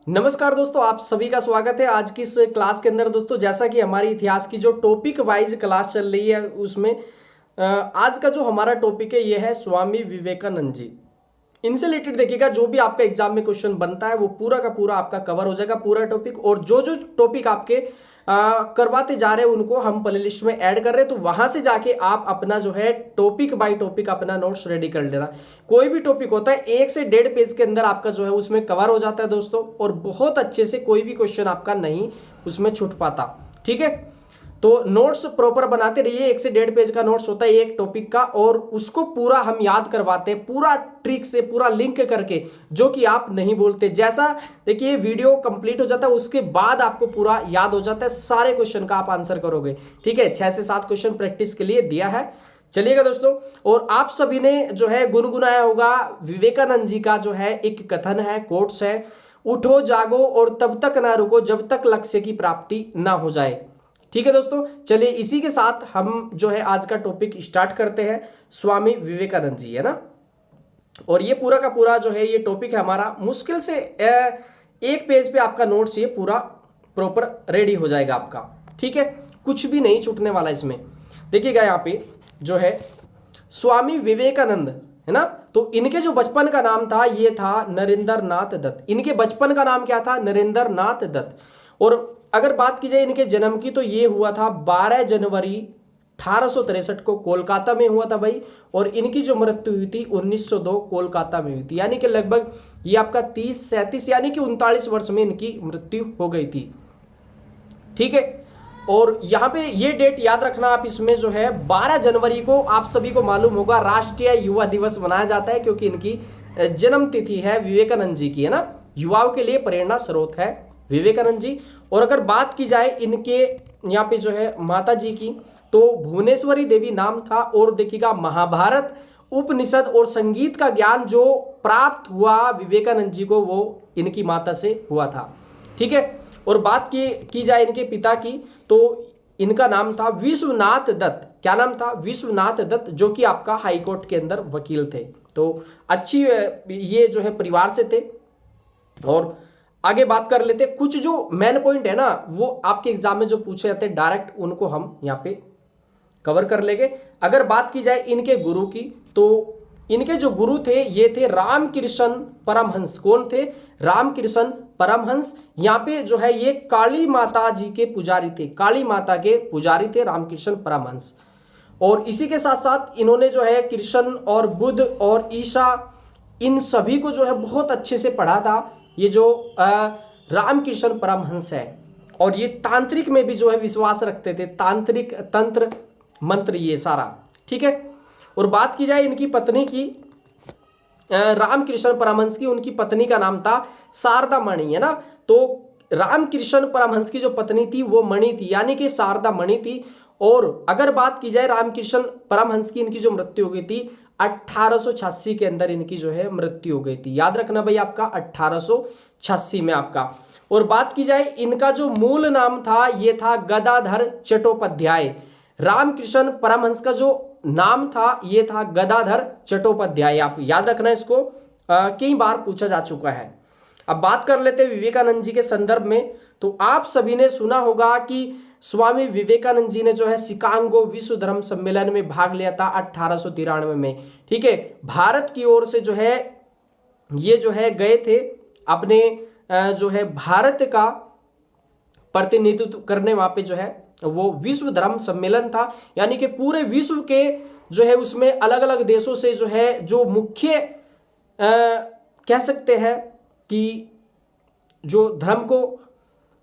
नमस्कार दोस्तों, आप सभी का स्वागत है आज की इस क्लास के अंदर। दोस्तों, जैसा कि हमारी इतिहास की जो टॉपिक वाइज क्लास चल रही है उसमें आज का जो हमारा टॉपिक है ये है स्वामी विवेकानंद जी। इनसे रिलेटेड देखिएगा, जो भी आपका एग्जाम में क्वेश्चन बनता है वो पूरा का पूरा आपका कवर हो जाएगा, पूरा टॉपिक। और जो जो टॉपिक आपके करवाते जा रहे हैं उनको हम प्ले लिस्ट में ऐड कर रहे हैं, तो वहां से जाके आप अपना जो है टॉपिक बाय टॉपिक अपना नोट्स रेडी कर लेना। कोई भी टॉपिक होता है 1 से 1.5 पेज के अंदर आपका जो है उसमें कवर हो जाता है दोस्तों, और बहुत अच्छे से कोई भी क्वेश्चन आपका नहीं उसमें छूट पाता। ठीक है, तो नोट्स प्रॉपर बनाते रहिए। 1 से 1.5 पेज का नोट्स होता है एक टॉपिक का, और उसको पूरा हम याद करवाते हैं, पूरा ट्रिक से, पूरा लिंक करके, जो कि आप नहीं बोलते। जैसा देखिए वीडियो कंप्लीट हो जाता है उसके बाद आपको पूरा याद हो जाता है, सारे क्वेश्चन का आप आंसर करोगे। ठीक है, 6 से 7 क्वेश्चन प्रैक्टिस के लिए दिया है। चलिएगा दोस्तों, और आप सभी ने जो है गुनगुनाया होगा विवेकानंद जी का जो है एक कथन है, कोट्स है, उठो जागो और तब तक ना रुको जब तक लक्ष्य की प्राप्ति ना हो जाए। ठीक है दोस्तों, चलिए इसी के साथ हम जो है आज का टॉपिक स्टार्ट करते हैं। स्वामी विवेकानंद जी, है ना। और ये पूरा का पूरा जो है ये टॉपिक है हमारा, मुश्किल से 1 पेज पे आपका नोट्स ये पूरा प्रॉपर रेडी हो जाएगा आपका। ठीक है, कुछ भी नहीं छूटने वाला इसमें। देखिएगा यहाँ पे जो है स्वामी विवेकानंद, है ना। तो इनके जो बचपन का नाम था ये था नरेंद्र नाथ दत्त। इनके बचपन का नाम क्या था? नरेंद्र नाथ दत्त। और अगर बात की जाए इनके जन्म की तो ये हुआ था 12 जनवरी 1863 को कोलकाता में हुआ था भाई। और इनकी जो मृत्यु हुई थी 1902 कोलकाता में हुई थी, यानी कि लगभग ये आपका 30-37 यानी कि 39 वर्ष में इनकी मृत्यु हो गई थी। ठीक है, और यहाँ पे ये डेट याद रखना आप, इसमें जो है 12 जनवरी को आप सभी को मालूम होगा राष्ट्रीय युवा दिवस मनाया जाता है, क्योंकि इनकी जन्म तिथि है विवेकानंद जी की, है ना। युवाओं के लिए प्रेरणा स्रोत है विवेकानंद जी। और अगर बात की जाए इनके यहाँ पे जो है माता जी की, तो भुवनेश्वरी देवी नाम था। और देखिएगा महाभारत, उपनिषद और संगीत का ज्ञान जो प्राप्त हुआ विवेकानंद जी को वो इनकी माता से हुआ था। ठीक है, और बात की जाए इनके पिता की, तो इनका नाम था विश्वनाथ दत्त। क्या नाम था? विश्वनाथ दत्त, जो कि आपका हाई कोर्ट के अंदर वकील थे। तो अच्छी ये जो है परिवार से थे। और आगे बात कर लेते, कुछ जो मेन पॉइंट है ना वो आपके एग्जाम में जो पूछे जाते हैं डायरेक्ट, उनको हम यहाँ पे कवर कर लेंगे। अगर बात की जाए इनके गुरु की, तो इनके जो गुरु थे ये थे रामकृष्ण परमहंस। कौन थे? रामकृष्ण परमहंस। यहाँ पे जो है ये काली माता जी के पुजारी थे, काली माता के पुजारी थे रामकृष्ण परमहंस। और इसी के साथ साथ इन्होंने जो है कृष्ण और बुद्ध और ईसा, इन सभी को जो है बहुत अच्छे से पढ़ा था ये जो रामकृष्ण परमहंस है। और ये तांत्रिक में भी जो है विश्वास रखते थे, तांत्रिक, तंत्र मंत्र, ये सारा। ठीक है, और बात की जाए इनकी पत्नी की, रामकृष्ण परमहंस की, उनकी पत्नी का नाम था शारदा मणि, है ना। तो रामकृष्ण परमहंस की जो पत्नी थी वो मणि थी, यानी कि शारदा मणि थी। और अगर बात की जाए रामकृष्ण परमहंस की, इनकी जो मृत्यु हो गई थी 1886 के अंदर इनकी जो है मृत्यु हो गई थी। याद रखना भाई आपका 1886 में आपका। और बात की जाए इनका जो मूल नाम था ये था गदाधर चट्टोपाध्याय। रामकृष्ण परमहंस का जो नाम था ये था गदाधर चट्टोपाध्याय। आप याद रखना इसको, कई बार पूछा जा चुका है। अब बात कर लेते हैं विवेकानंद जी के संदर्भ में। तो आप सभी ने सुना होगा कि स्वामी विवेकानंद जी ने जो है शिकागो विश्व धर्म सम्मेलन में भाग लिया था 1893 में। ठीक है, भारत की ओर से जो है ये जो है गए थे, अपने जो है भारत का प्रतिनिधित्व करने। वहां पे जो है वो विश्व धर्म सम्मेलन था, यानी कि पूरे विश्व के जो है उसमें अलग अलग देशों से जो है जो मुख्य कह सकते हैं कि जो धर्म को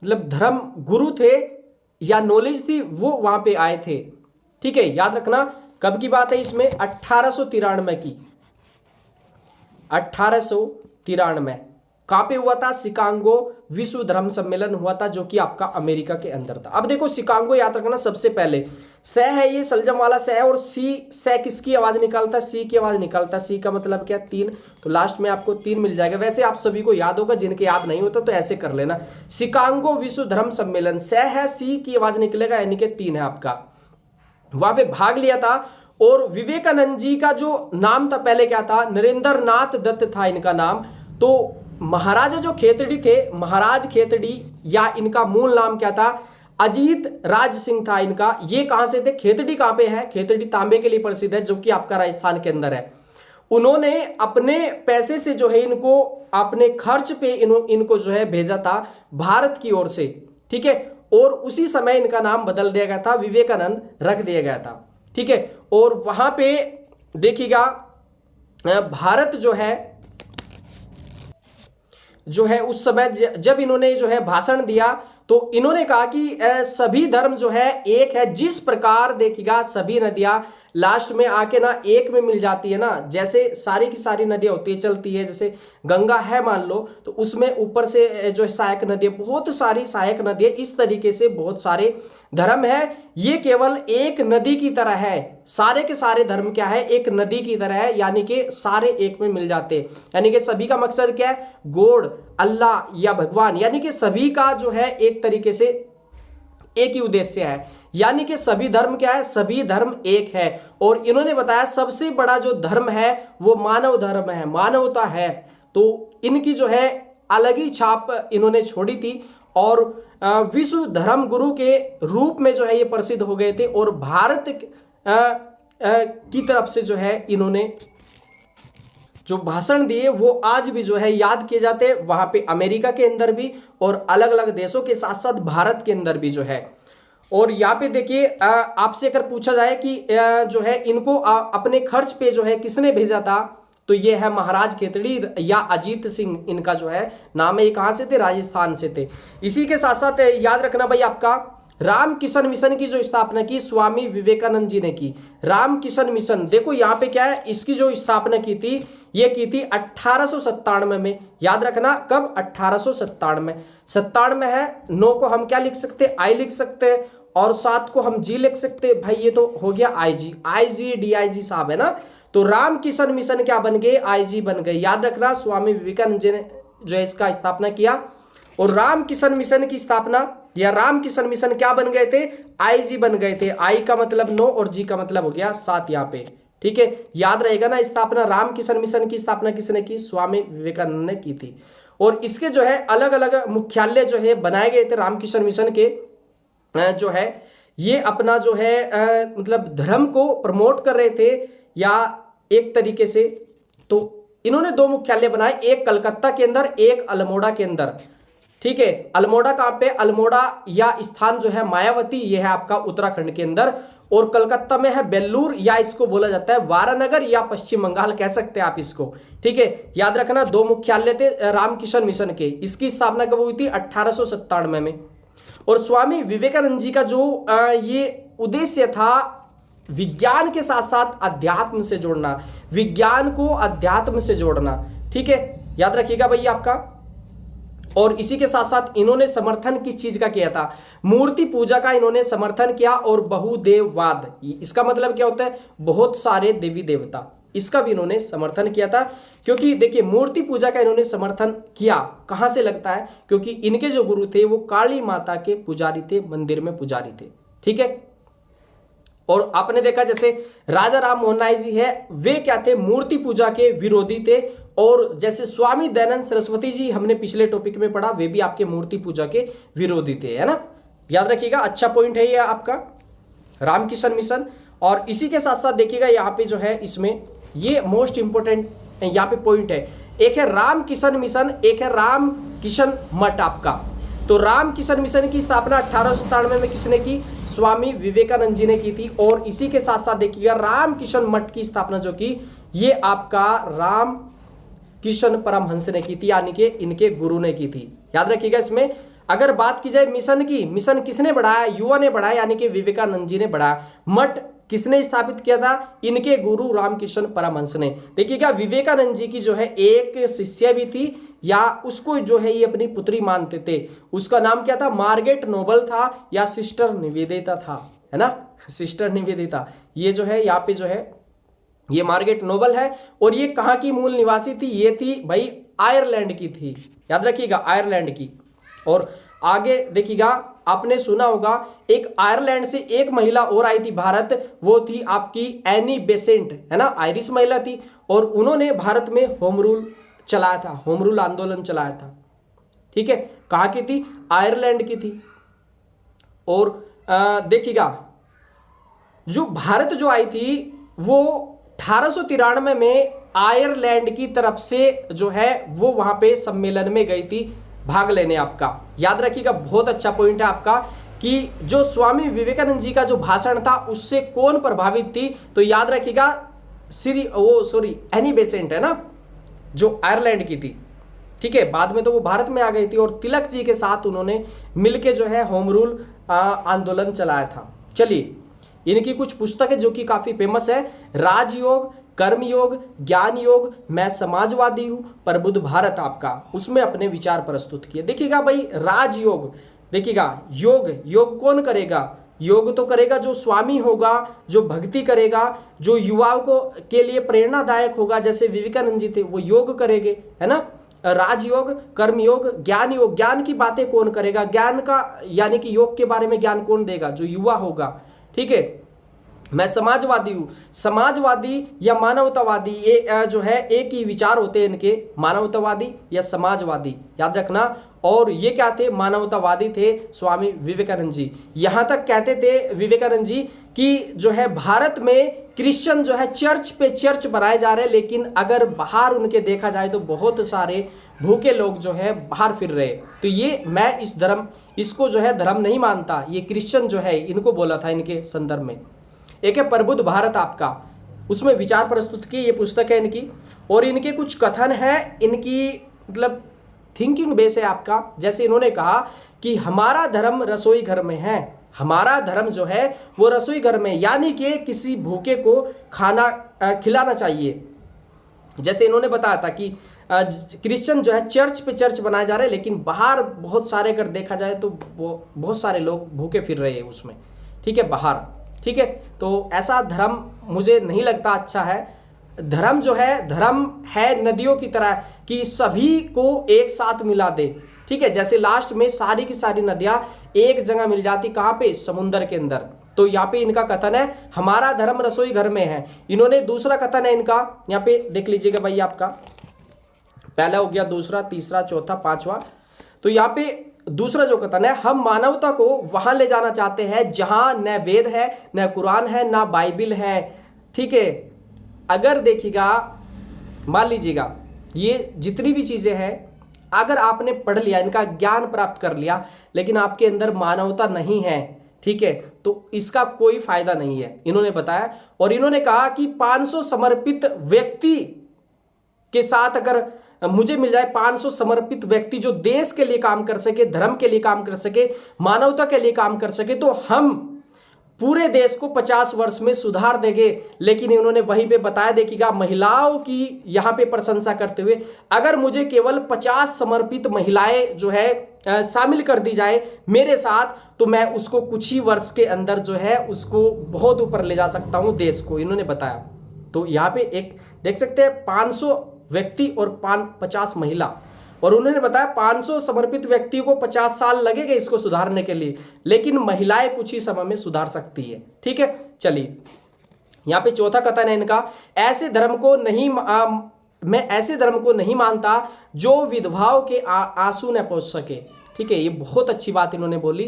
मतलब धर्म गुरु थे या नॉलेज थी वो वहां पे आए थे। ठीक है, याद रखना कब की बात है इसमें? 1893 की। 1893 कहां पे हुआ था? शिकागो विश्व धर्म सम्मेलन हुआ था, जो कि आपका अमेरिका के अंदर था। अब देखो शिकागो याद रखना, सबसे पहले स है, ये सलजम वाला स है, और सी स किसकी आवाज निकालता है? सी की आवाज निकालता है। सी का मतलब क्या? 3। तो लास्ट में आपको 3 मिल जाएगा। वैसे आप सभी को याद होगा, जिनके याद नहीं होता तो ऐसे कर लेना। शिकागो विश्व धर्म सम्मेलन, स है, सी की आवाज निकलेगा, यानी कि 3 है आपका। वहां पे भाग लिया था। और विवेकानंद जी का जो नाम था पहले क्या था? नरेंद्र नाथ दत्त था इनका नाम। तो महाराजा जो खेतड़ी थे, महाराज खेतड़ी, या इनका मूल नाम क्या था, अजीत राज सिंह था इनका। ये कहां से थे, खेतड़ी कहां पे है, खेतड़ी तांबे के लिए प्रसिद्ध है, जो कि आपका राजस्थान के अंदर है। उन्होंने अपने पैसे से जो है इनको, अपने खर्च पे इनको जो है भेजा था भारत की ओर से, ठीक है। और उसी समय इनका नाम बदल दिया गया था, विवेकानंद रख दिया गया था, ठीक है। और वहां पे देखिएगा भारत जो है उस समय जब इन्होंने जो है भाषण दिया, तो इन्होंने कहा कि सभी धर्म जो है एक है। जिस प्रकार देखिएगा सभी नदियां लास्ट में आके ना एक में मिल जाती है ना, जैसे सारी की सारी नदियां होती है, चलती है, जैसे गंगा है मान लो, तो उसमें ऊपर से जो है सहायक नदी, बहुत सारी सहायक नदी है। इस तरीके से बहुत सारे धर्म है, ये केवल एक नदी की तरह है। सारे के सारे धर्म क्या है, एक नदी की तरह है, यानी कि सारे एक में मिल जाते हैं। यानी कि सभी का मकसद क्या है, गॉड, अल्लाह या भगवान, यानी कि सभी का जो है एक तरीके से एक ही उद्देश्य है। यानी कि सभी धर्म क्या है, सभी धर्म एक है। और इन्होंने बताया सबसे बड़ा जो धर्म है वो मानव धर्म है, मानवता है। तो इनकी जो है अलग ही छाप इन्होंने छोड़ी थी, और विश्व धर्म गुरु के रूप में जो है ये प्रसिद्ध हो गए थे। और भारत की तरफ से जो है इन्होंने जो भाषण दिए वो आज भी जो है याद किए जाते हैं, वहां पे अमेरिका के अंदर भी और अलग अलग देशों के साथ साथ भारत के अंदर भी जो है। और यहाँ पे देखिए आपसे अगर पूछा जाए कि जो है इनको अपने खर्च पे जो है किसने भेजा था, तो ये है महाराज खेतड़ी या अजीत सिंह, इनका जो है नाम है। ये कहां से थे, राजस्थान से थे। इसी के साथ साथ याद रखना भाई, आपका राम किशन मिशन की जो स्थापना की स्वामी विवेकानंद जी ने की। राम किशन मिशन, देखो यहाँ पे क्या है, इसकी जो स्थापना की थी ये की थी 1897 में। याद रखना कब, 1897। 97 है, 9 को हम क्या लिख सकते, आई लिख सकते हैं, और 7 को हम जी लिख सकते हैं। भाई ये तो हो गया आईजी, आईजी डीआईजी साहब है ना। तो राम किशन मिशन क्या बन गए, आईजी बन गए। याद रखना स्वामी विवेकानंद जी ने जो है इसका स्थापना किया। और राम किशन मिशन की स्थापना या राम किशन मिशन क्या बन गए थे, आईजी बन गए थे। आई का मतलब 9 और जी का मतलब हो गया 7 यहाँ पे, ठीक है। याद रहेगा ना, स्थापना राम किशन मिशन की स्थापना किसने की, स्वामी विवेकानंद ने की थी। और इसके जो है अलग अलग मुख्यालय जो है बनाए गए थे रामकिशन मिशन के। जो है ये अपना जो है मतलब धर्म को प्रमोट कर रहे थे, या एक तरीके से तो इन्होंने 2 मुख्यालय बनाए, एक कलकत्ता के अंदर, एक अल्मोड़ा के अंदर, ठीक है। अल्मोड़ा कहां पे, अल्मोड़ा या स्थान जो है मायावती, ये है आपका उत्तराखंड के अंदर। और कलकत्ता में है बेल्लूर, या इसको बोला जाता है वारानगर या पश्चिम बंगाल कह सकते हैं आप इसको, ठीक है। याद रखना 2 मुख्यालय थे रामकिशन मिशन के। इसकी स्थापना कब हुई थी, 1897 में। और स्वामी विवेकानंद जी का जो ये उद्देश्य था, विज्ञान के साथ साथ अध्यात्म से जोड़ना, विज्ञान को अध्यात्म से जोड़ना, ठीक है। याद रखिएगा भैया आपका। और इसी के साथ साथ इन्होंने समर्थन किस चीज का किया था, मूर्ति पूजा का इन्होंने समर्थन किया। और बहुदेववाद, इसका मतलब क्या होता है, बहुत सारे देवी देवता, इसका भी इन्होंने समर्थन किया था। क्योंकि देखिए मूर्ति पूजा का इन्होंने समर्थन किया, कहां से लगता है, क्योंकि इनके जो गुरु थे वो काली माता के पुजारी थे, मंदिर में पुजारी थे, ठीक है। और आपने देखा जैसे राजा राम मोहन राय जी है, वे क्या थे, मूर्ति पूजा के विरोधी थे। और जैसे स्वामी दयानंद सरस्वती जी हमने पिछले टॉपिक में पढ़ा, वे भी आपके मूर्ति पूजा के विरोधी थे, है ना। याद रखिएगा, अच्छा पॉइंट है ये आपका रामकिशन मिशन। और इसी के साथ साथ देखिएगा यहाँ पे जो है इसमें ये मोस्ट इंपोर्टेंट यहाँ पे पॉइंट है, एक है रामकिशन मिशन, एक है रामकिशन मठ आपका। तो रामकिशन मिशन की स्थापना 1897 में किसने की, स्वामी विवेकानंद जी ने की थी। और इसी के साथ साथ देखिएगा रामकिशन मठ की स्थापना जो की, ये आपका राम किशन परमहंस ने की थी, यानी कि इनके गुरु ने की थी। याद रखिएगा इसमें अगर बात की जाए मिशन की, मिशन किसने बढ़ाया, युवा ने बढ़ाया, यानी कि विवेकानंद जी ने बढ़ाया। मठ किसने स्थापित किया था, इनके गुरु रामकिशन परमहंस ने। देखिएगा विवेकानंद जी की जो है एक शिष्य भी थी, या उसको जो है ये अपनी पुत्री मानते थे। उसका नाम क्या था, मार्गरेट नोबल था, या सिस्टर निवेदिता था, है ना, सिस्टर निवेदिता। ये जो है यहाँ पे जो है ये मार्गरेट नोबल है। और ये कहाँ की मूल निवासी थी, ये थी भाई आयरलैंड की थी, याद रखिएगा आयरलैंड की। और आगे देखिएगा आपने सुना होगा एक आयरलैंड से एक महिला और आई थी भारत, वो थी आपकी एनी बेसेंट, है ना, आयरिश महिला थी। और उन्होंने भारत में होम रूल चलाया था, होम रूल आंदोलन चलाया था। ठीक है, कहाँ की थी? आयरलैंड की थी। और देखिएगा जो भारत जो आई थी वो 1893 में आयरलैंड की तरफ से जो है वो वहां पे सम्मेलन में गई थी भाग लेने। आपका याद रखिएगा, बहुत अच्छा पॉइंट है आपका कि जो स्वामी विवेकानंद जी का जो भाषण था उससे कौन प्रभावित थी, तो याद रखिएगा एनी बेसेंट है ना, जो आयरलैंड की थी। ठीक है, बाद में तो वो भारत में आ गई थी और तिलक जी के साथ उन्होंने मिलके जो है होम रूल आंदोलन चलाया था। चलिए, इनकी कुछ पुस्तकें जो कि काफी फेमस है, राजयोग, कर्मयोग, ज्ञान योग, मैं समाजवादी हूं, प्रबुद्ध भारत, आपका उसमें अपने विचार प्रस्तुत किए। देखिएगा भाई, राजयोग, देखिएगा योग कौन करेगा? योग तो करेगा जो स्वामी होगा, जो भक्ति करेगा, जो युवाओं को के लिए प्रेरणादायक होगा, जैसे विवेकानंद जी थे वो योग करेंगे, है ना। राजयोग, कर्मयोग, ज्ञान योग, ज्ञान की बातें कौन करेगा? ज्ञान का यानी कि योग के बारे में ज्ञान कौन देगा? जो युवा होगा। ठीक है, मैं समाजवादी हूं, समाजवादी या मानवतावादी, ये जो है एक ही विचार होते हैं इनके, मानवतावादी या समाजवादी, याद रखना। और ये क्या थे? मानवतावादी थे स्वामी विवेकानंद जी। यहां तक कहते थे विवेकानंद जी कि जो है भारत में क्रिश्चियन जो है चर्च पे चर्च बनाए जा रहे हैं, लेकिन अगर बाहर उनके देखा जाए तो बहुत सारे भूखे लोग जो है बाहर फिर रहे। तो ये मैं इसको जो है धर्म नहीं मानता, ये क्रिश्चियन जो है इनको बोला था इनके संदर्भ में। एक है प्रबुद्ध भारत, आपका उसमें विचार प्रस्तुत की, ये पुस्तक है इनकी। और इनके कुछ कथन है, इनकी मतलब थिंकिंग बेस है आपका। जैसे इन्होंने कहा कि हमारा धर्म रसोई घर में है, हमारा धर्म जो है वो रसोई घर में, यानी कि किसी भूखे को खाना खिलाना चाहिए। जैसे इन्होंने बताया था कि क्रिश्चियन जो है चर्च पे चर्च बनाए जा रहे हैं, लेकिन बाहर बहुत सारे अगर देखा जाए तो बहुत सारे लोग भूखे फिर रहे हैं उसमें। ठीक है, बाहर। ठीक है, तो ऐसा धर्म मुझे नहीं लगता अच्छा है। धर्म जो है, धर्म है नदियों की तरह कि सभी को एक साथ मिला दे। ठीक है, जैसे लास्ट में सारी की सारी नदियां एक जगह मिल जाती, कहां पे? समुद्र के अंदर। तो यहाँ पे इनका कथन है हमारा धर्म रसोई घर में है। इन्होंने दूसरा कथन है इनका, यहाँ पे देख लीजिएगा भाई, आपका पहला हो गया, दूसरा, तीसरा, चौथा, पांचवा। तो यहाँ पे दूसरा जो कथन है, हम मानवता को वहां ले जाना चाहते हैं जहां न वेद है, न कुरान है, न बाइबिल है। ठीक है, अगर देखिएगा, मान लीजिएगा ये जितनी भी चीजें हैं, अगर आपने पढ़ लिया, इनका ज्ञान प्राप्त कर लिया, लेकिन आपके अंदर मानवता नहीं है, ठीक है, तो इसका कोई फायदा नहीं है, इन्होंने बताया। और इन्होंने कहा कि 500 समर्पित व्यक्ति के साथ अगर मुझे मिल जाए 500 समर्पित व्यक्ति जो देश के लिए काम कर सके, धर्म के लिए काम कर सके, मानवता के लिए काम कर सके, तो हम पूरे देश को 50 वर्ष में सुधार देंगे। लेकिन इन्होंने वहीं पे बताया, देखिएगा, महिलाओं की यहां पे प्रशंसा करते हुए, अगर मुझे केवल 50 समर्पित महिलाएं जो है शामिल कर दी जाए मेरे साथ, तो मैं उसको कुछ ही वर्ष के अंदर जो है उसको बहुत ऊपर ले जा सकता हूं देश को, इन्होंने बताया। तो यहाँ पे एक देख सकते हैं 500 व्यक्ति और 50 महिला, और उन्होंने बताया 500 समर्पित व्यक्तियों को 50 साल लगेंगे इसको सुधारने के लिए, लेकिन महिलाएं कुछ ही समय में सुधार सकती है। ठीक है, चलिए यहाँ पे चौथा कथन है इनका, ऐसे धर्म को नहीं मैं ऐसे धर्म को नहीं मानता जो विधवाओं के आंसू न पहुंच सके। ठीक है, ये बहुत अच्छी बात इन्होंने बोली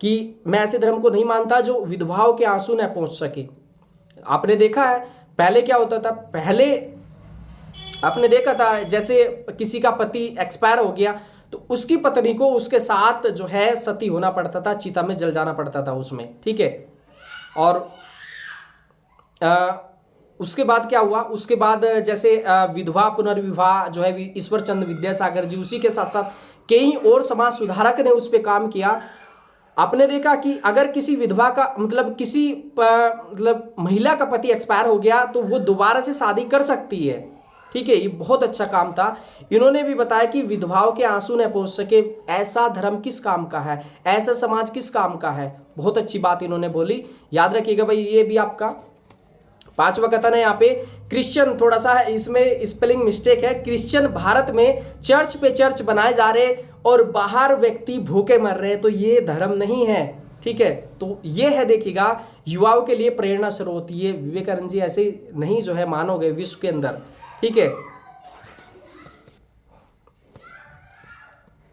कि मैं ऐसे धर्म को नहीं मानता जो विधवाओं के आंसू न पहुंच सके। आपने देखा है पहले क्या होता था, पहले आपने देखा था जैसे किसी का पति एक्सपायर हो गया तो उसकी पत्नी को उसके साथ जो है सती होना पड़ता था, चिता में जल जाना पड़ता था उसमें। ठीक है, और उसके बाद क्या हुआ, उसके बाद जैसे विधवा पुनर्विवाह जो है ईश्वर चंद्र विद्यासागर जी, उसी के साथ साथ कई और समाज सुधारक ने उस पर काम किया। आपने देखा कि अगर किसी विधवा का मतलब किसी मतलब महिला का पति एक्सपायर हो गया तो वो दोबारा से शादी कर सकती है। ठीक है, ये बहुत अच्छा काम था। इन्होंने भी बताया कि विधवाओं के आंसू न पहुंच सके, ऐसा धर्म किस काम का है, ऐसा समाज किस काम का है। बहुत अच्छी बात इन्होंने बोली, याद रखिएगा भाई। ये भी आपका पांचवा कथन है यहाँ पे, क्रिश्चियन, थोड़ा सा इसमें स्पेलिंग मिस्टेक है, क्रिश्चियन भारत में चर्च पे चर्च बनाए जा रहे और बाहर व्यक्ति भूखे मर रहे, तो ये धर्म नहीं है। ठीक है, तो ये है, देखिएगा, युवाओं के लिए प्रेरणा स्रोत। ये विवेकानंद जी ऐसे नहीं जो है मानोगे विश्व के अंदर। ठीक है,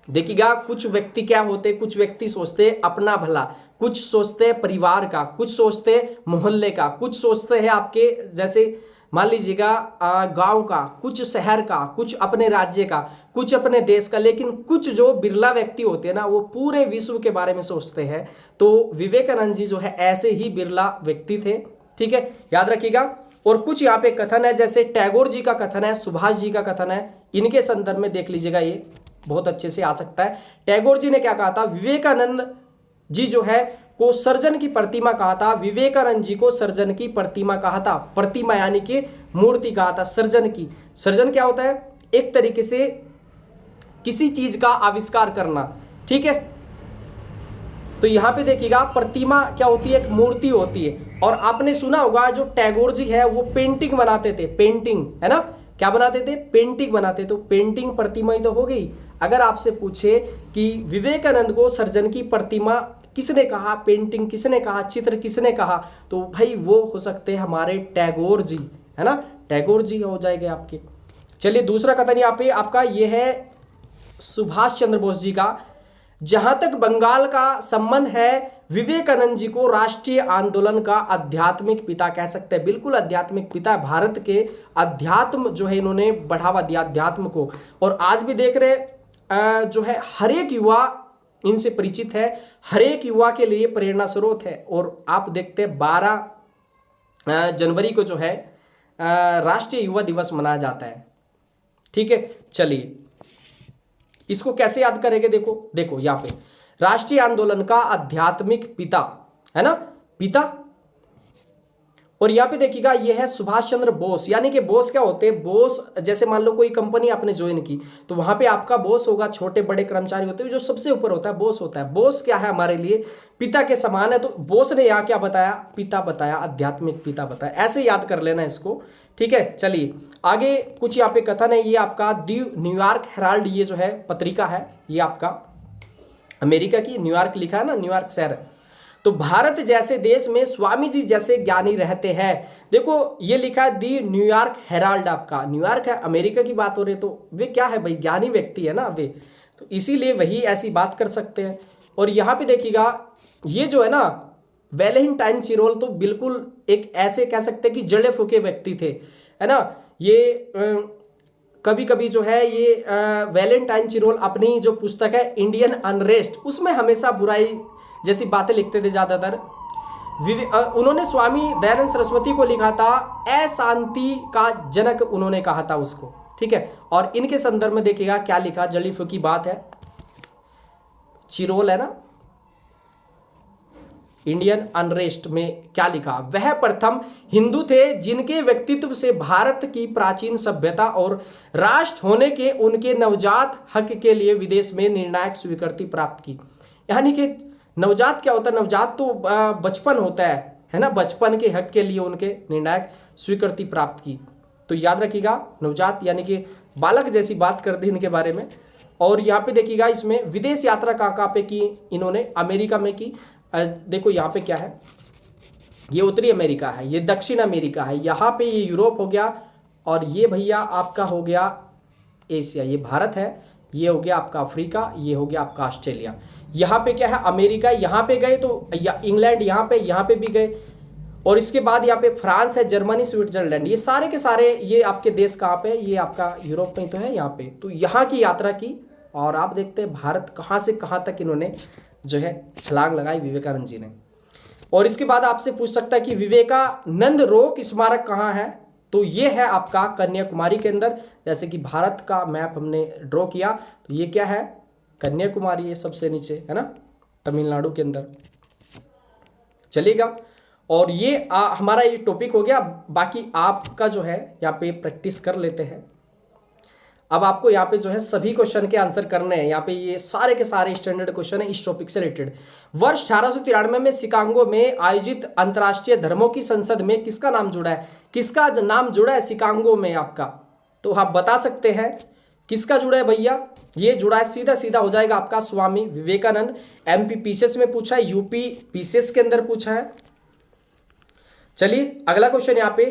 देखिएगा, कुछ व्यक्ति क्या होते, कुछ व्यक्ति सोचते अपना भला, कुछ सोचते परिवार का, कुछ सोचते मोहल्ले का, कुछ सोचते हैं आपके जैसे मान लीजिएगा गांव का, कुछ शहर का, कुछ अपने राज्य का, कुछ अपने देश का। लेकिन कुछ जो बिरला व्यक्ति होते हैं ना, वो पूरे विश्व के बारे में सोचते हैं। तो विवेकानंद जी जो है ऐसे ही बिरला व्यक्ति थे, ठीक है, याद रखिएगा। और कुछ यहाँ पे कथन है, जैसे टैगोर जी का कथन है, सुभाष जी का कथन है, इनके संदर्भ में देख लीजिएगा, ये बहुत अच्छे से आ सकता है। टैगोर जी ने क्या कहा था, विवेकानंद जी जो है को सर्जन की प्रतिमा कहा था, विवेकानंद जी को सर्जन की प्रतिमा कहा था। प्रतिमा यानी कि मूर्ति कहा था, सर्जन की। सर्जन क्या होता है, एक तरीके से किसी चीज का आविष्कार करना, ठीक है। तो यहां पे देखिएगा, प्रतिमा क्या होती है, एक मूर्ति होती है। और आपने सुना होगा जो टैगोर जी है वो पेंटिंग बनाते थे, पेंटिंग, है ना, क्या बनाते थे, पेंटिंग बनाते। तो पेंटिंग प्रतिमा ही तो हो गई। अगर आपसे पूछे कि विवेकानंद को सर्जन की प्रतिमा किसने कहा, पेंटिंग किसने कहा, चित्र किसने कहा, तो भाई वो हो सकते हैं हमारे टैगोर जी, है ना, टैगोर जी हो जाएंगे आपके। चलिए दूसरा कथन यहाँ पे आपका ये है सुभाष चंद्र बोस जी का, जहां तक बंगाल का संबंध है, विवेकानंद जी को राष्ट्रीय आंदोलन का आध्यात्मिक पिता कह सकते हैं। बिल्कुल आध्यात्मिक पिता, भारत के अध्यात्म जो है इन्होंने बढ़ावा दिया, अध्यात्म को। और आज भी देख रहे जो है हर एक युवा इनसे परिचित है, हर एक युवा के लिए प्रेरणा स्रोत है। और आप देखते हैं 12 जनवरी को जो है राष्ट्रीय युवा दिवस मनाया जाता है, ठीक है। चलिए इसको कैसे याद करेंगे, देखो देखो यहाँ पे राष्ट्रीय आंदोलन का आध्यात्मिक पिता, है ना, पिता। और यहाँ पे देखिएगा ये है सुभाष चंद्र बोस, यानी कि बोस क्या होते हैं, बोस जैसे मान लो कोई कंपनी आपने ज्वाइन की, तो वहां पे आपका बोस होगा, छोटे बड़े कर्मचारी होते हैं, जो सबसे ऊपर होता है बोस होता है। बोस क्या है, हमारे लिए पिता के समान है। तो बोस ने यहाँ क्या बताया, पिता बताया, आध्यात्मिक पिता बताया। ऐसे याद कर लेना इसको, ठीक है। चलिए आगे कुछ यहाँ पे कथन है, ये आपका दी न्यूयॉर्क हेराल्ड, ये जो है पत्रिका है, ये आपका अमेरिका की, न्यूयॉर्क लिखा है ना, न्यूयॉर्क शहर। तो भारत जैसे देश में स्वामी जी जैसे ज्ञानी रहते हैं। देखो ये लिखा है दी न्यूयॉर्क हेराल्ड, आपका न्यूयॉर्क है, अमेरिका की बात हो रही है, तो वे क्या है भाई, ज्ञानी व्यक्ति है ना वे, तो इसीलिए वही ऐसी बात कर सकते हैं। और यहाँ पे देखिएगा ये जो है ना वैलेंटाइन चिरोल, तो बिल्कुल एक ऐसे कह सकते हैं कि जड़े फूके व्यक्ति थे, है ना। ये कभी कभी जो है ये वैलेंटाइन चिरोल अपनी जो पुस्तक है इंडियन अनरेस्ट, उसमें हमेशा बुराई जैसी बातें लिखते थे ज़्यादातर। उन्होंने स्वामी दयानंद सरस्वती को लिखा था, अशांति का जनक उन्होंने कहा था उसको, ठीक है। और इनके संदर्भ में देखिएगा क्या लिखा, जली फूकी बात है, चिरोल है ना, इंडियन अनरेस्ट में क्या लिखा, वह प्रथम हिंदू थे जिनके व्यक्तित्व से भारत की प्राचीन सभ्यता और राष्ट्र होने के उनके नवजात हक के लिए विदेश में निर्णायक स्वीकृति प्राप्त की। यानी कि नवजात क्या होता है, नवजात तो बचपन होता है ना, बचपन के हक के लिए उनके निर्णायक स्वीकृति प्राप्त की। तो याद रखिएगा नवजात यानी कि बालक जैसी बात कर दी इनके बारे में। और यहाँ पे देखिएगा इसमें विदेश यात्रा कहाँ पे की इन्होंने, अमेरिका में की। देखो यहाँ पे क्या है, ये उत्तरी अमेरिका है, ये दक्षिण अमेरिका है, यहाँ पे ये यूरोप हो गया, और ये भैया आपका हो गया एशिया, ये भारत है, ये हो गया आपका अफ्रीका, ये हो गया आपका ऑस्ट्रेलिया। यहाँ पे क्या है अमेरिका, यहाँ पे गए तो इंग्लैंड यहाँ पे भी गए। और इसके बाद यहाँ पे फ्रांस है, जर्मनी, स्विट्जरलैंड, ये सारे के सारे ये आपके देश कहाँ पे, ये आपका यूरोप में तो है यहाँ पे। तो यहाँ की यात्रा की, और आप देखते हैं भारत कहाँ से कहाँ तक इन्होंने जो है छलांग लगाई विवेकानंद जी ने। और इसके बाद आपसे पूछ सकता है कि विवेकानंद रोक स्मारक कहाँ है, तो ये है आपका कन्याकुमारी के अंदर। जैसे कि भारत का मैप हमने ड्रॉ किया, तो ये क्या है, कन्याकुमारी है सबसे नीचे, है ना, तमिलनाडु के अंदर। चलिएगा, और ये हमारा ये टॉपिक हो गया। बाकी आपका जो है यहाँ पे प्रैक्टिस कर लेते हैं। अब आपको यहाँ पे जो है सभी क्वेश्चन के आंसर करने हैं। यहाँ पे ये सारे के सारे स्टैंडर्ड क्वेश्चन है इस टॉपिक से रिलेटेड। वर्ष 1893 में शिकागो में आयोजित अंतर्राष्ट्रीय धर्मों की संसद में किसका नाम जुड़ा है, किसका नाम जुड़ा है शिकागो में आपका, तो आप बता सकते हैं किसका जुड़ा है भैया, ये जुड़ा है, सीधा सीधा हो जाएगा आपका स्वामी विवेकानंद। एमपी पीसीएस में पूछा है, यूपी पीसीएस के अंदर पूछा है। चलिए अगला क्वेश्चन यहाँ पे,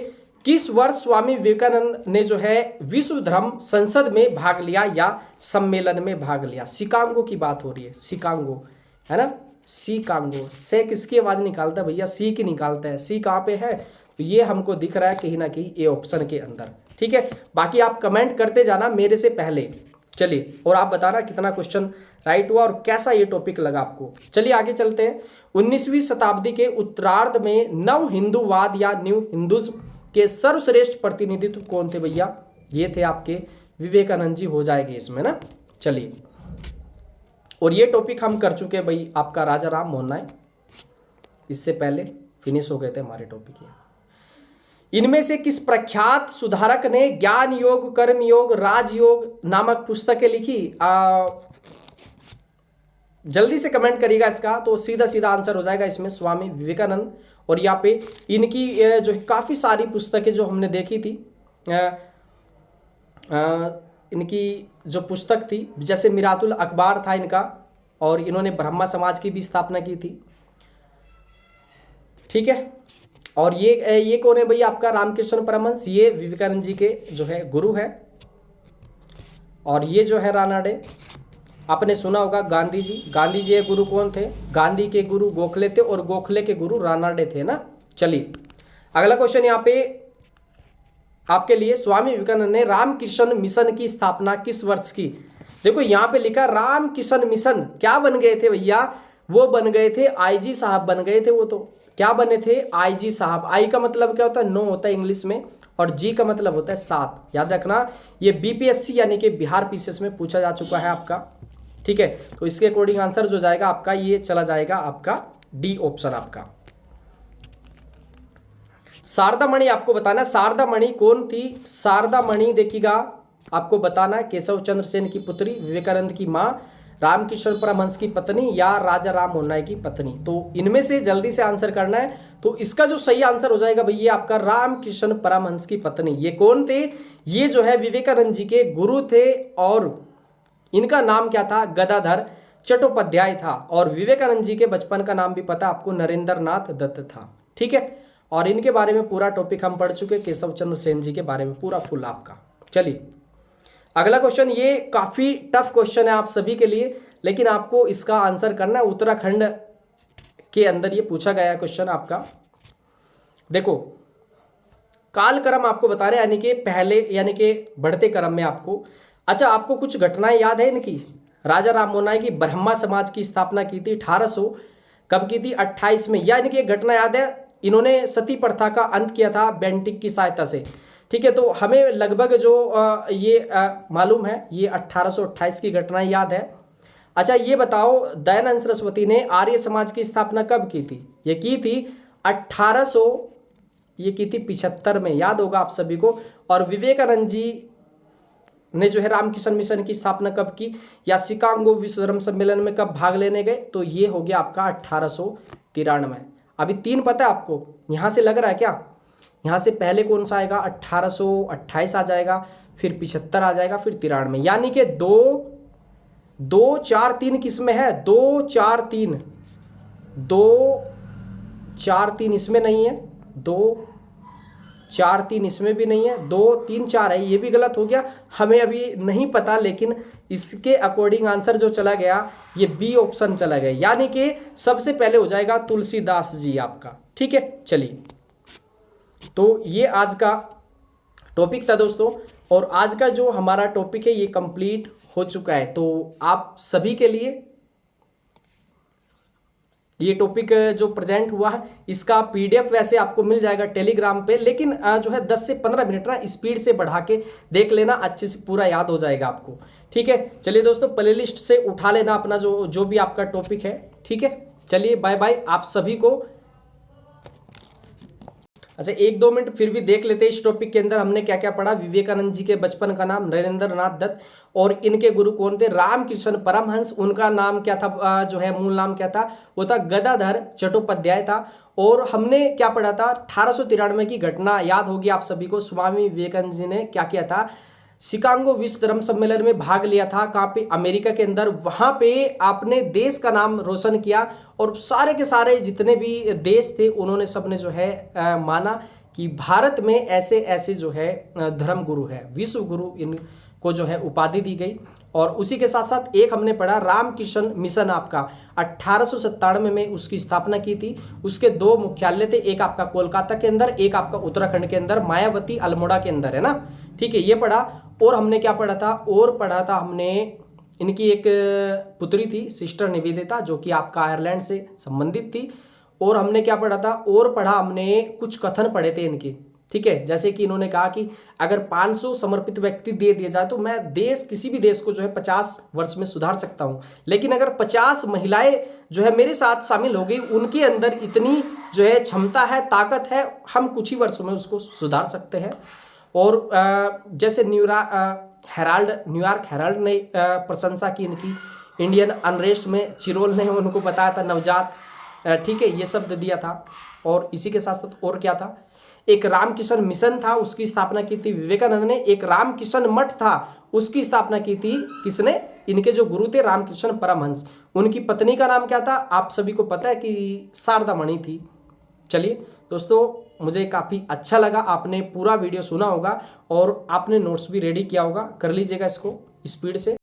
किस वर्ष स्वामी विवेकानंद ने जो है विश्व धर्म संसद में भाग लिया या सम्मेलन में भाग लिया? शिकागो की बात हो रही है, शिकागो, है ना, शिकागो। से किसकी आवाज निकालता है भैया? सी की निकालता है। सी कहाँ पे है? तो ये हमको दिख रहा है कहीं ना कहीं ए ऑप्शन के अंदर। ठीक है, बाकी आप कमेंट करते जाना मेरे से पहले। चलिए, और आप बताना कितना क्वेश्चन राइट हुआ और कैसा ये टॉपिक लगा आपको। चलिए आगे चलते हैं। 19वीं शताब्दी के उत्तरार्ध में नव हिंदूवाद या न्यू हिंदुज्म के सर्वश्रेष्ठ प्रतिनिधित्व कौन थे भैया? ये थे आपके विवेकानंद जी हो जाएंगे इसमें ना। चलिए, और ये टॉपिक हम कर चुके हैं भाई आपका राजा राम मोहन नायक, इससे पहले फिनिश हो गए थे हमारे टॉपिक ये। इनमें से किस प्रख्यात सुधारक ने ज्ञान योग, कर्म योग, राजयोग नामक पुस्तकें लिखी? जल्दी से कमेंट करिएगा इसका, तो सीधा सीधा आंसर हो जाएगा इसमें स्वामी विवेकानंद। और यहाँ पे इनकी जो काफ़ी सारी पुस्तकें जो हमने देखी थी, इनकी जो पुस्तक थी, जैसे मिरातुल अखबार था इनका, और इन्होंने ब्रह्मा समाज की भी स्थापना की थी। ठीक है, और ये कौन है भैया? आपका रामकृष्ण परमहंस, ये विवेकानंद जी के जो है गुरु है। और ये जो है रानाडे, आपने सुना होगा गांधी जी। गांधी जी के गुरु कौन थे? गांधी के गुरु गोखले थे और गोखले के गुरु रानाडे थे ना। चलिए अगला क्वेश्चन यहाँ पे आपके लिए, स्वामी विवेकानंद ने रामकृष्ण मिशन की स्थापना किस वर्ष की? देखो यहाँ पे लिखा रामकृष्ण मिशन, क्या बन गए थे भैया? वो बन गए थे आईजी साहब बन गए थे। वो तो क्या बने थे? आईजी साहब। आई का मतलब क्या होता है? 9 होता है इंग्लिश में, और जी का मतलब होता है 7। याद रखना, ये बीपीएससी यानी कि बिहार पीसीएस में पूछा जा चुका है आपका। ठीक है, तो इसके अकॉर्डिंग आंसर जो जाएगा आपका, ये चला जाएगा आपका डी ऑप्शन आपका। शारदा मणि आपको बताना, शारदा मणि कौन थी? शारदा मणि देखिएगा आपको बताना, केशव चंद्र सेन की पुत्री, विवेकानंद की माँ, रामकृष्ण परमहंस की पत्नी, या राजा राम मोहन नायक की पत्नी। तो इनमें से जल्दी से आंसर करना है। तो इसका जो सही आंसर हो जाएगा भैया आपका रामकृष्ण परमहंस की पत्नी। ये कौन थे? ये जो है विवेकानंद जी के गुरु थे, और इनका नाम क्या था? गदाधर चट्टोपाध्याय था। और विवेकानंद जी के बचपन का नाम भी पता आपको, नरेंद्र नाथ दत्त था। ठीक है, और इनके बारे में पूरा टॉपिक हम पढ़ चुके, केशव चंद्र सेन जी के बारे में पूरा फुल आपका। चलिए अगला क्वेश्चन, ये काफी टफ क्वेश्चन है आप सभी के लिए, लेकिन आपको इसका आंसर करना है। उत्तराखंड के अंदर ये पूछा गया क्वेश्चन आपका। देखो, कालक्रम आपको बता रहे, यानी कि पहले, यानी कि बढ़ते क्रम में आपको। अच्छा, आपको कुछ घटनाएं याद है इनकी? राजा राम मोहन नायक की ब्रह्मा समाज की स्थापना की थी 1800, कब की थी? 28 में। या इनकी एक घटना याद है, इन्होंने सती प्रथा का अंत किया था बेंटिक की सहायता से। ठीक है, तो हमें लगभग जो ये मालूम है, ये 1828 की घटना याद है। अच्छा, ये बताओ, दयानंद सरस्वती ने आर्य समाज की स्थापना कब की थी? ये की थी 1800, ये की थी 75 में, याद होगा आप सभी को। और विवेकानंद जी ने जो है रामकृष्ण मिशन की स्थापना कब की, या शिकागो विश्व धर्म सम्मेलन में कब भाग लेने गए? तो ये हो गया आपका 1893। अभी 3 पता है आपको? यहां से लग रहा है क्या? यहाँ से पहले कौन सा आएगा? 1828 आ जाएगा, फिर 75 आ जाएगा, फिर 93, यानी कि 2 4 3 किस में है? 2 4 3, 2 4 3 इसमें नहीं है, 2 4 3 इसमें भी नहीं है, 2 3 4 है, ये भी गलत हो गया। हमें अभी नहीं पता, लेकिन इसके अकॉर्डिंग आंसर जो चला गया ये बी ऑप्शन चला गया, यानी कि सबसे पहले हो जाएगा तुलसीदास जी आपका। ठीक है, चलिए, तो ये आज का टॉपिक था दोस्तों, और आज का जो हमारा टॉपिक है ये कंप्लीट हो चुका है। तो आप सभी के लिए ये टॉपिक जो प्रेजेंट हुआ है, इसका पीडीएफ वैसे आपको मिल जाएगा टेलीग्राम पे, लेकिन जो है 10 से 15 मिनट ना स्पीड से बढ़ा के देख लेना, अच्छे से पूरा याद हो जाएगा आपको। ठीक है, चलिए दोस्तों, प्लेलिस्ट से उठा लेना अपना जो भी आपका टॉपिक है। ठीक है, चलिए बाय बाय आप सभी को। अच्छा, 1-2 मिनट फिर भी देख लेते हैं इस टॉपिक के अंदर हमने क्या क्या पढ़ा। विवेकानंद जी के बचपन का नाम नरेंद्र नाथ दत्त, और इनके गुरु कौन थे? रामकृष्ण परमहंस। उनका नाम क्या था, जो है मूल नाम क्या था? वो था गदाधर चट्टोपाध्याय था। और हमने क्या पढ़ा था? 1893 की घटना याद होगी आप सभी को। स्वामी विवेकानंद जी ने क्या किया था? शिकागो विश्व धर्म सम्मेलन में भाग लिया था। कहाँ पे? अमेरिका के अंदर। वहां पे आपने देश का नाम रोशन किया, और सारे के सारे जितने भी देश थे उन्होंने सबने जो है माना कि भारत में ऐसे ऐसे जो है धर्म गुरु है, विश्व गुरु इनको जो है उपाधि दी गई। और उसी के साथ साथ एक हमने पढ़ा रामकृष्ण मिशन, आपका 1897 में उसकी स्थापना की थी। उसके 2 मुख्यालय थे, एक आपका कोलकाता के अंदर, एक आपका उत्तराखंड के अंदर मायावती अल्मोड़ा के अंदर, है ना। ठीक है, ये पढ़ा। और हमने क्या पढ़ा था, और पढ़ा था हमने इनकी एक पुत्री थी सिस्टर निवेदिता, जो कि आपका आयरलैंड से संबंधित थी। और हमने क्या पढ़ा था, और पढ़ा हमने कुछ कथन पढ़े थे इनके। ठीक है, जैसे कि इन्होंने कहा कि अगर 500 समर्पित व्यक्ति दे दिए जाए तो मैं किसी भी देश को जो है 50 वर्ष में सुधार सकता हूं, लेकिन अगर 50 महिलाएं जो है मेरे साथ शामिल हो गई, उनके अंदर इतनी जो है क्षमता है, ताकत है, हम कुछ ही वर्षों में उसको सुधार सकते हैं। और जैसे न्यूयॉर्क हेराल्ड ने प्रशंसा की इनकी, इंडियन अनरेस्ट में चिरोल ने उनको बताया था नवजात, ठीक है, ये शब्द दिया था। और इसी के साथ साथ और क्या था, एक रामकृष्ण मिशन था, उसकी स्थापना की थी विवेकानंद ने। एक रामकृष्ण मठ था, उसकी स्थापना की थी किसने, इनके जो गुरु थे रामकृष्ण परमहंस। उनकी पत्नी का नाम क्या था, आप सभी को पता है कि शारदा मणि थी। चलिए दोस्तों, मुझे काफ़ी अच्छा लगा, आपने पूरा वीडियो सुना होगा और आपने नोट्स भी रेडी किया होगा, कर लीजिएगा इसको स्पीड से।